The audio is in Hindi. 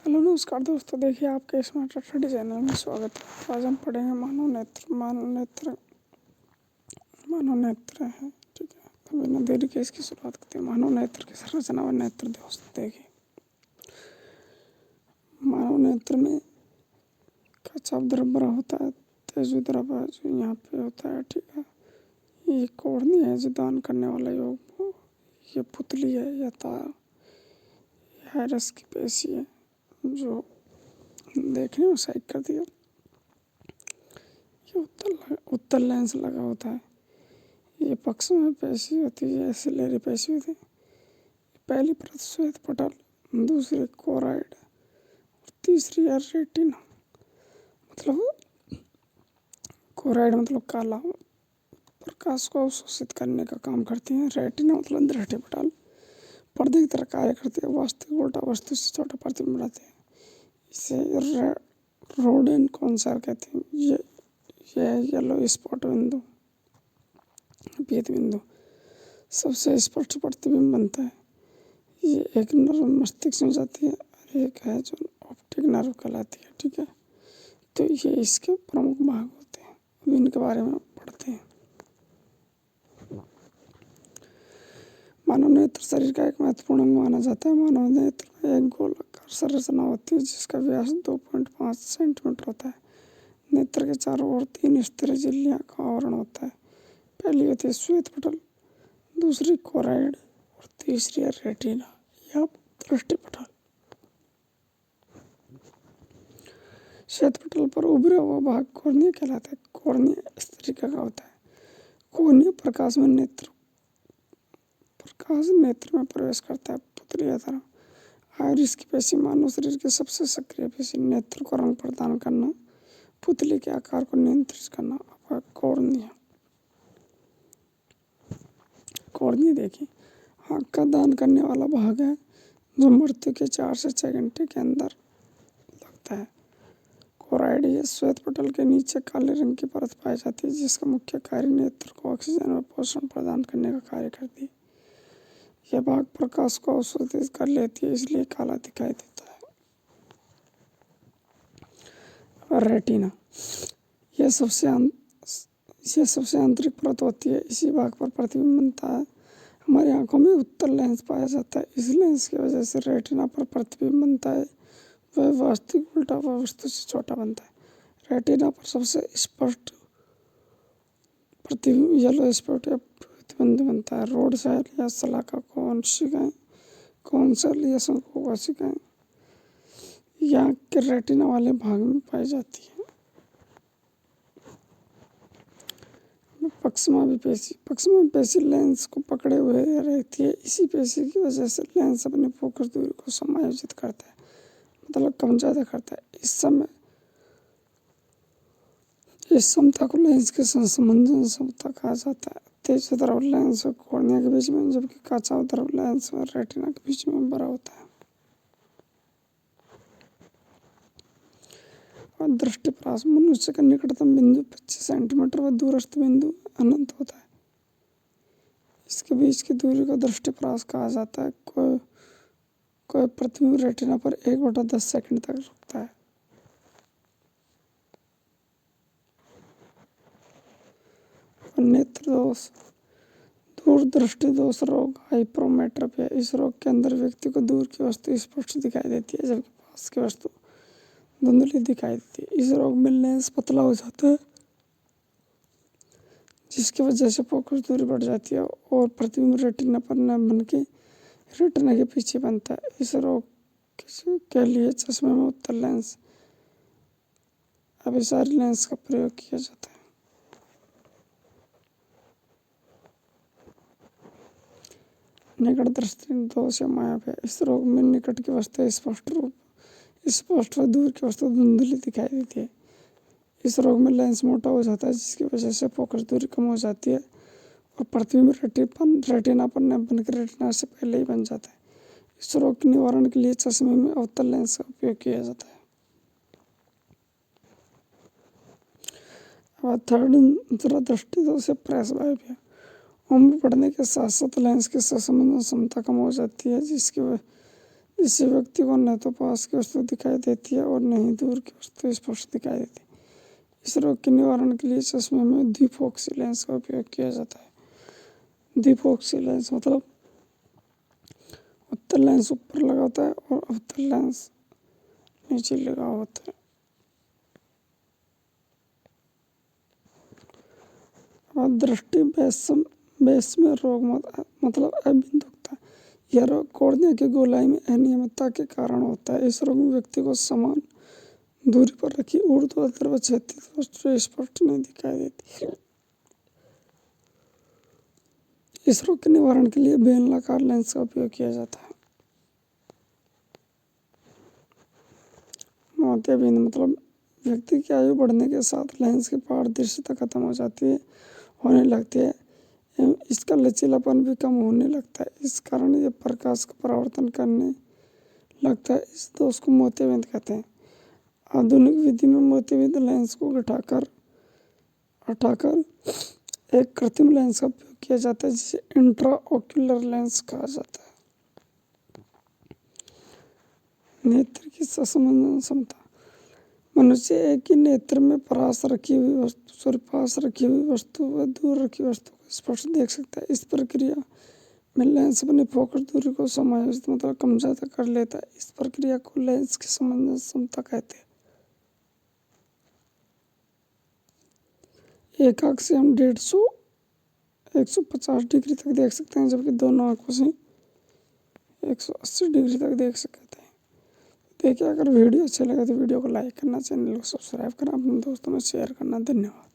हेलो नमस्कार दोस्तों, देखिए आपके स्मार्ट स्टडी चैनल में स्वागत है। तो आज हम पढ़ेंगे मानव नेत्र है। ठीक है, तो बिना देरी के इसकी शुरुआत करते हैं। मानव नेत्र की संरचना व नेत्र दोस्त देखिए, मानव नेत्र में कच्चा द्रव्य होता है, तेजु द्रव्य जो यहाँ पे होता है। ठीक है, ये कोर्निया है जो दान करने वाला योग, ये पुतली है या तार, हाइरस की पेशी है जो देखने में साइड कर दिया। ये उत्तल लेंस लगा होता है। ये पक्ष में पेशी होती है, सिलेरी पेशी होती है। पहली परत श्वेत पटल, दूसरी कोराइड और तीसरी है रेटिना। मतलब कोराइड मतलब काला, प्रकाश को अवशोषित करने का काम करती है। रेटिना मतलब दृष्टि पटल, पर्दे की तरह कार्य करती है। वास्तविक उल्टा वस्तु से छोटा प्रतिबिंब बनाते हैं। इसे रोडेन कौनसा कहते हैं। ये येलो स्पॉट बिंदु, पीत बिंदु सबसे स्पष्ट प्रतिबिंब बनता है। ये एक नर्व मस्तिष्क में जाती है और एक है जो ऑप्टिक नर्व कहलाती है। ठीक है, तो ये इसके प्रमुख भाग होते हैं, अब इनके बारे में पढ़ते हैं। मानव नेत्र शरीर का एक महत्वपूर्ण अंग माना जाता है। मानव नेत्र में एक गोलाकार संरचना होती है जिसका व्यास 2.5 सेंटीमीटर होता है। नेत्र के चारों ओर 3 स्थिर झिल्लियों का आवरण होता है। पहली होती है श्वेत पटल, दूसरी कोराइड और तीसरी है रेटिना या दृष्टि पटल। श्वेत पटल पर उभरा हुआ भाग कॉर्निया कहलाता है। कॉर्निया इस तरीके का होता है। कॉर्निया प्रकाश नेत्र में प्रवेश करता है। पुतली की तरह आइरिस की पेशी मानव शरीर की सबसे सक्रिय पेशी। नेत्र को रंग प्रदान करना, पुतली के आकार को नियंत्रित करना। अब कॉर्निया देखिए, आँख का दान करने वाला भाग है जो मृत्यु के 4 से 6 घंटे के अंदर लगता है। कोराइड या श्वेत पटल के नीचे काले रंग की परत पाई जाती है जिसका मुख्य कार्य नेत्र को ऑक्सीजन व पोषण प्रदान करने का कार्य करती है। यह भाग प्रकाश को अवशोषित कर लेती है, इसलिए काला दिखाई देता है। और रेटिना यह सबसे आंतरिक परत होती है। इसी भाग पर प्रतिबिंब बनता है। हमारी आंखों में उत्तल लेंस पाया जाता है। इस लेंस की वजह से रेटिना पर प्रतिबिंब बनता है। वह वास्तविक उल्टा व वस्तु से छोटा बनता है। रेटिना पर सबसे स्पष्ट प्रतिबिंब येलो स्पॉट या प्रतिबिंब बनता है। रोड सेल या शलाका कौन सेल या शंकु कोशिकाएं यहाँ के रेटिना वाले भाग में पाई जाती है। पक्षमा पेशी लेंस को पकड़े हुए रहती है। इसी पेशी की वजह से लेंस अपनी फोकस दूरी को समायोजित करता है, मतलब कम ज़्यादा करता है। इस समता को लेंस की संसंजन समता कहा जाता है। तेज द्रव लेंस और कॉर्निया के बीच में, जबकि कच्चा द्रव लेंस और रेटिना के बीच में बड़ा होता है। और दृष्टिपरास मनुष्य का निकटतम बिंदु 25 सेंटीमीटर व दूरस्थ बिंदु अनंत होता है। इसके बीच की दूरी को दृष्टिपरास कहा जाता है। कोई प्रतिबिंब रेटिना पर 1/10 सेकंड तक रुकता है। और नेत्र दोष, दूरदृष्टि दोष रोग, हाइपरोमेट्रोपिया। इस रोग के अंदर व्यक्ति को दूर की वस्तु स्पष्ट दिखाई देती है जबकि पास की वस्तु धुंधली दिखाई देती है। इस रोग में लेंस पतला हो जाता है जिसकी वजह से फोकस दूरी बढ़ जाती है और प्रतिबिंब रेटिना पर न बनके रेटिना के पीछे बनता है। इस रोग के लिए चश्मे में उत्तल लेंस, अभिसारी लेंस का प्रयोग किया जाता है। निकट दृष्टि दोष या मायोपिया। इस रोग में निकट की वस्तु स्पष्ट व दूर की वस्तु धुंधली दिखाई देती है। इस रोग में लेंस मोटा हो जाता है जिसकी वजह से फोकस दूरी कम हो जाती है और प्रतिबिंब रेटिना पर न बनकर रेटिना से पहले ही बन जाता है। इस रोग के निवारण के लिए चश्मे में अवतल लेंस का उपयोग किया जाता है। अब दूसरा दृष्टि दोष है प्रेसबायोपिया। उम्र बढ़ने के साथ साथ लेंस की संसंजन क्षमता कम हो जाती है इससे व्यक्ति को न तो पास की वस्तु दिखाई देती है और न ही दूर की वस्तु स्पष्ट दिखाई देती है। इस रोग के निवारण के लिए चश्मे में द्विफोक्सी लेंस का उपयोग किया जाता है। द्विफोक्सी लेंस मतलब उत्तल लेंस ऊपर लगा होता है और अवतल लेंस नीचे लगा होता है। अब दृष्टि वैषम्य रोग मतलब अबिंदुकता। यह रोग कॉर्निया की गोलाई में अनियमितता के कारण होता है। इस रोग में व्यक्ति को समान दूरी पर रखी ऊर्ध्वाधर व क्षैतिज वस्तु स्पष्ट नहीं दिखाई देती। इस रोग के निवारण के लिए बेलनाकार लेंस का उपयोग किया जाता है। मोतियाबिंद मतलब व्यक्ति की आयु बढ़ने के साथ लेंस की पारदर्शिता खत्म हो जाती है, होने लगती है एवं इसका लचीलापन भी कम होने लगता है। इस कारण यह प्रकाश का परावर्तन करने लगता है। इस दोष को मोतियाबिंद कहते हैं। आधुनिक विधि में मोतियाबिंद लेंस को हटाकर एक कृत्रिम लेंस का उपयोग किया जाता है जिसे इंट्राओक्यूलर लेंस कहा जाता है। नेत्र की संवेदन क्षमता। मनुष्य एक ही नेत्र में पास रखी हुई वस्तु व दूर रखी वस्तु को स्पष्ट देख सकता है। इस प्रक्रिया में लेंस अपनी फोकस दूरी को समायोजित मतलब कम ज्यादा कर लेता है। इस प्रक्रिया को लेंस की संवेदन क्षमता कहते हैं। एक आंख से हम 150 डिग्री तक देख सकते हैं, जबकि दोनों आंखों से 180 डिग्री तक देख सकते हैं। देखिए, अगर वीडियो अच्छा लगे तो वीडियो को लाइक करना, चैनल को सब्सक्राइब करना, अपने दोस्तों में शेयर करना। धन्यवाद।